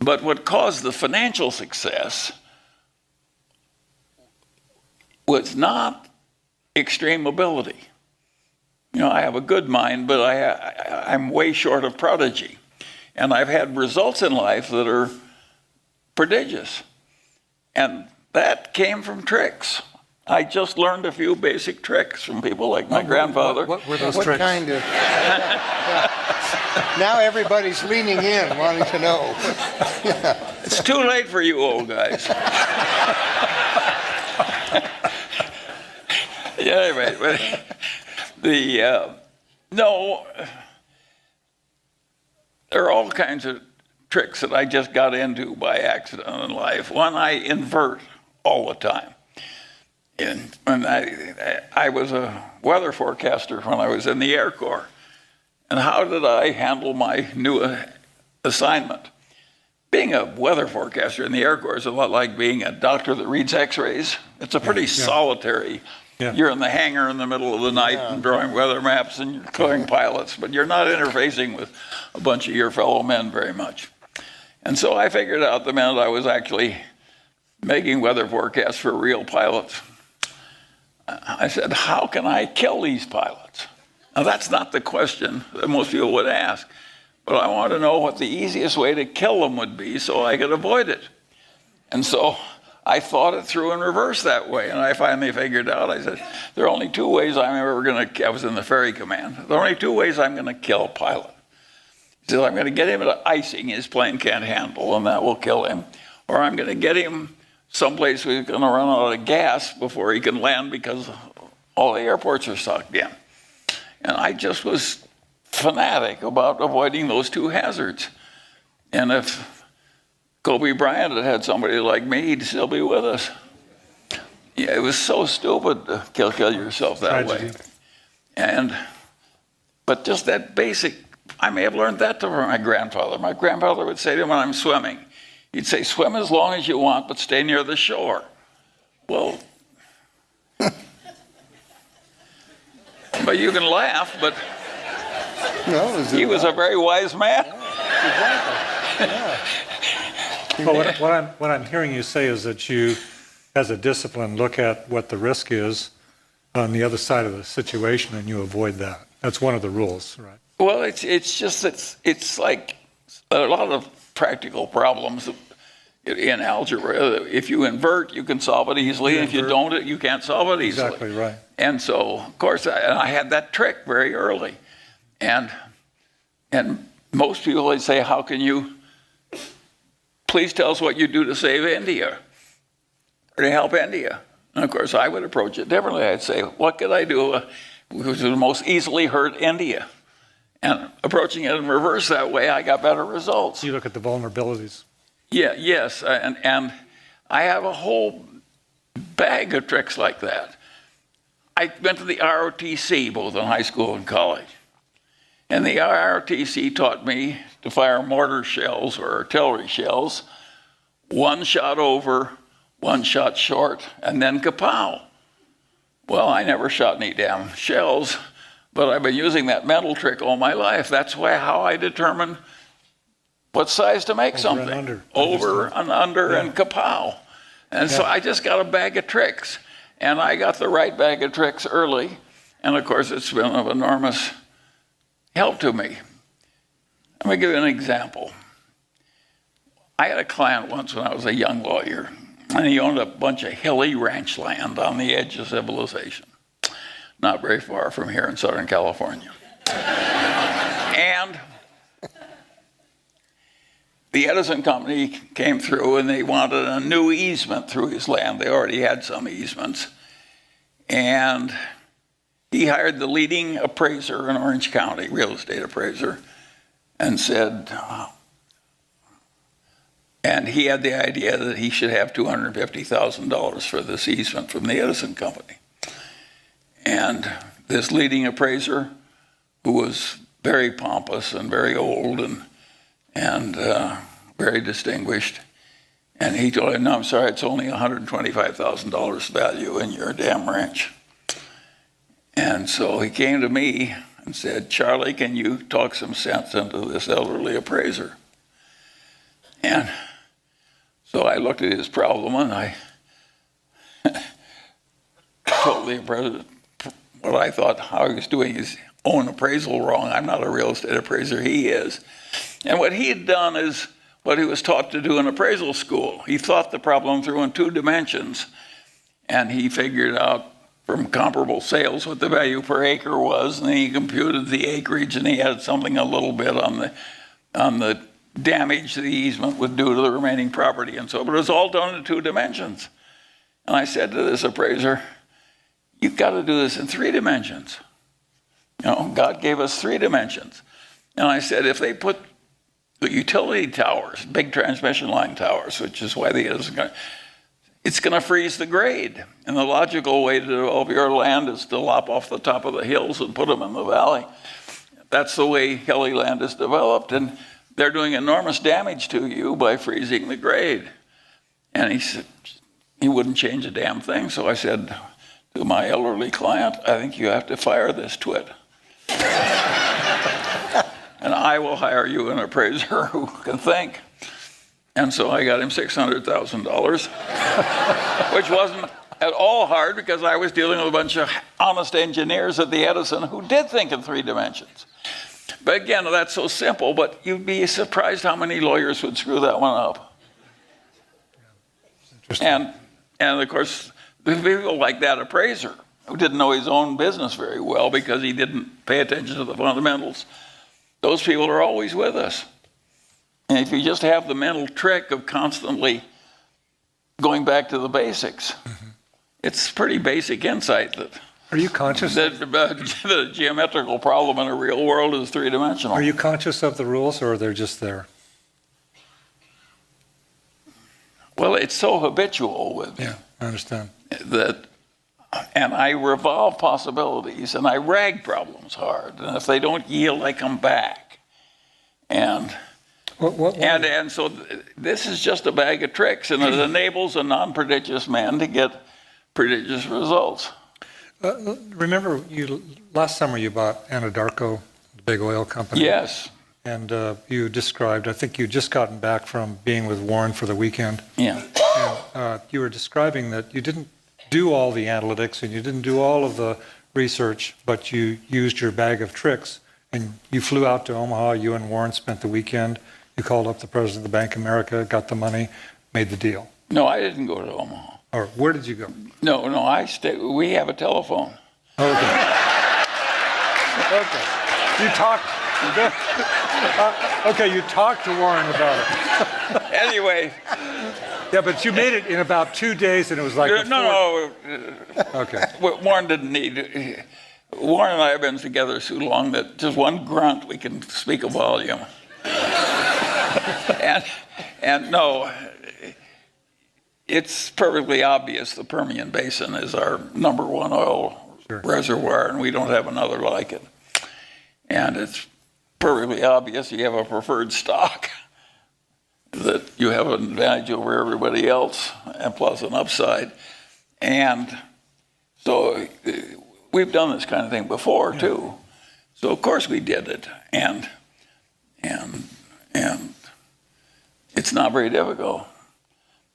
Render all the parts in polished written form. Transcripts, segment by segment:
But what caused the financial success was not extreme ability. You know, I have a good mind, but I'm way short of prodigy. And I've had results in life that are prodigious. And that came from tricks. I just learned a few basic tricks from people like my grandfather. What were those tricks? What kind of... Now everybody's leaning in, wanting to know. It's too late for you old guys. Yeah, anyway, no, there are all kinds of tricks that I just got into by accident in life. One, I invert all the time. And when I was a weather forecaster when I was in the Air Corps. And how did I handle my new assignment? Being a weather forecaster in the Air Corps is a lot like being a doctor that reads x-rays. It's a pretty solitary. Yeah. You're in the hangar in the middle of the night and drawing weather maps and you're clearing pilots, but you're not interfacing with a bunch of your fellow men very much. And so I figured out the minute I was actually making weather forecasts for real pilots, I said, how can I kill these pilots? Now that's not the question that most people would ask, but I want to know what the easiest way to kill them would be so I could avoid it. And so I thought it through in reverse that way, and I finally figured out, I said, there are only two ways I'm ever going to, I was in the ferry command, there are only two ways I'm going to kill a pilot. He said, I'm going to get him to icing his plane can't handle, and that will kill him, or I'm going to get him someplace where he's going to run out of gas before he can land because all the airports are sucked in. And I just was fanatic about avoiding those two hazards. And if Kobe Bryant had had somebody like me, he'd still be with us. Yeah, it was so stupid to kill yourself that way. But just that basic, I may have learned that from my grandfather. My grandfather would say to me when I'm swimming, he'd say, swim as long as you want, but stay near the shore. Well, but you can laugh, but no, he was a very wise man. Yeah. Well, what I'm hearing you say is that you, as a discipline, look at what the risk is on the other side of the situation and you avoid that. That's one of the rules, right? Well, it's just that it's like a lot of practical problems in algebra. If you invert, you can solve it easily. If you don't, you can't solve it easily. Exactly right. And so, of course, I had that trick very early. And most people, they say, how can you, please tell us what you do to save India or to help India. And of course, I would approach it differently. I'd say, what could I do which would most easily hurt India? And approaching it in reverse that way, I got better results. You look at the vulnerabilities. Yeah, yes, and I have a whole bag of tricks like that. I went to the ROTC both in high school and college. And the ROTC taught me to fire mortar shells or artillery shells, one shot over, one shot short, and then kapow. Well, I never shot any damn shells, but I've been using that mental trick all my life. That's how I determine what size to make something. Over and under and kapow. And so I just got a bag of tricks. And I got the right bag of tricks early. And of course, it's been of enormous help to me. Let me give you an example. I had a client once when I was a young lawyer, and he owned a bunch of hilly ranch land on the edge of civilization, not very far from here in Southern California. And the Edison Company came through and they wanted a new easement through his land. They already had some easements. And he hired the leading appraiser in Orange County, real estate appraiser, and said, and he had the idea that he should have $250,000 for this easement from the Edison Company. And this leading appraiser, who was very pompous and very old and very distinguished, and he told him, no, I'm sorry, it's only $125,000 value in your damn ranch. And so he came to me and said, Charlie, can you talk some sense into this elderly appraiser? And so I looked at his problem and I told the appraiser what I thought how he was doing his own appraisal wrong. I'm not a real estate appraiser, he is. And what he had done is what he was taught to do in appraisal school. He thought the problem through in 2 dimensions, and he figured out from comparable sales what the value per acre was, and then he computed the acreage, and he had something a little bit on the damage the easement would do to the remaining property and so, but it was all done in 2 dimensions. And I said to this appraiser, you've got to do this in 3 dimensions. You know, God gave us 3 dimensions. And I said, if they put the utility towers, big transmission line towers, which is why it's going to freeze the grade. And the logical way to develop your land is to lop off the top of the hills and put them in the valley. That's the way hilly land is developed. And they're doing enormous damage to you by freezing the grade. And he said, he wouldn't change a damn thing. So I said to my elderly client, I think you have to fire this twit. And I will hire you an appraiser who can think. And so I got him $600,000, which wasn't at all hard because I was dealing with a bunch of honest engineers at the Edison who did think in 3 dimensions. But again, that's so simple, but you'd be surprised how many lawyers would screw that one up. And of course, the people like that appraiser who didn't know his own business very well because he didn't pay attention to the fundamentals, those people are always with us. And if you just have the mental trick of constantly going back to the basics, it's pretty basic insight that Are you conscious? The geometrical problem in a real world is 3-dimensional. Are you conscious of the rules, or they're just there? Well, it's so habitual with me. Yeah, I understand. And I revolve possibilities, and I rag problems hard. And if they don't yield, I come back. And so this is just a bag of tricks, and it enables a non-prodigious man to get prodigious results. Remember, last summer you bought Anadarko, the big oil company? Yes. And you described, I think you'd just gotten back from being with Warren for the weekend. Yeah. And you were describing that you didn't do all the analytics and you didn't do all of the research, but you used your bag of tricks. And you flew out to Omaha, you and Warren spent the weekend. You called up the president of the Bank of America, got the money, made the deal. No, I didn't go to Omaha. Or where did you go? No, we have a telephone. Okay. Okay. You talked. Okay, you talked to Warren about it. Anyway. Yeah, but you made it in about 2 days, and it was like No. Okay. Warren didn't need. Warren and I have been together so long that just one grunt we can speak a volume. and no, it's perfectly obvious the Permian Basin is our #1 oil reservoir, and we don't have another like it. And it's perfectly obvious you have a preferred stock that you have an advantage over everybody else, and plus an upside. And so we've done this kind of thing before too. So of course we did it, and it's not very difficult.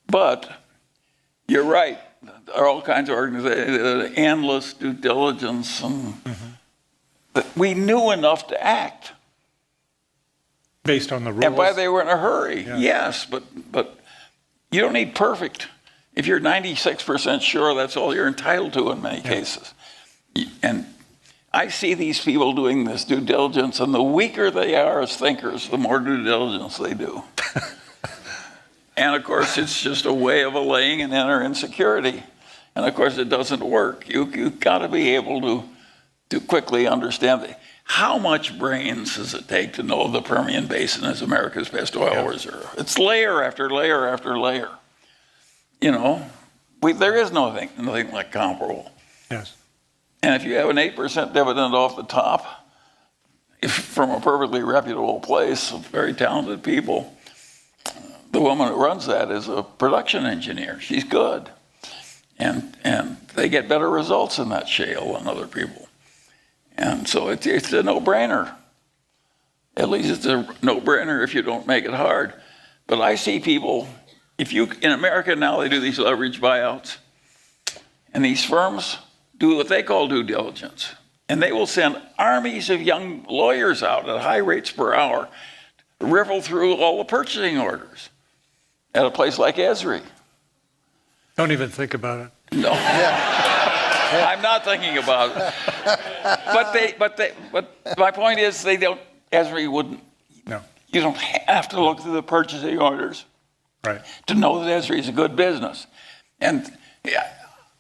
But you're right. There are all kinds of organizations, endless due diligence, and we knew enough to act. Based on the rules. And why they were in a hurry, yes, but you don't need perfect. If you're 96% sure, that's all you're entitled to in many cases. And I see these people doing this due diligence, and the weaker they are as thinkers, the more due diligence they do. And of course, it's just a way of allaying an inner insecurity. And of course, it doesn't work. You've got to be able to quickly understand it. How much brains does it take to know the Permian Basin is America's best oil reserve? It's layer after layer after layer. You know, there is nothing like comparable. Yes. And if you have an 8% dividend off the top, from a perfectly reputable place of very talented people, the woman who runs that is a production engineer. She's good. And they get better results in that shale than other people. And so it's a no-brainer. At least it's a no-brainer if you don't make it hard. But I see people, in America now they do these leverage buyouts, and these firms do what they call due diligence. And they will send armies of young lawyers out at high rates per hour to riffle through all the purchasing orders at a place like Esri. Don't even think about it. No. I'm not thinking about it. But my point is Esri wouldn't. No. You don't have to look through the purchasing orders Right. to know that Esri is a good business. And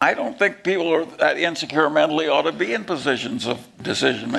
I don't think people who are that insecure mentally ought to be in positions of decision making.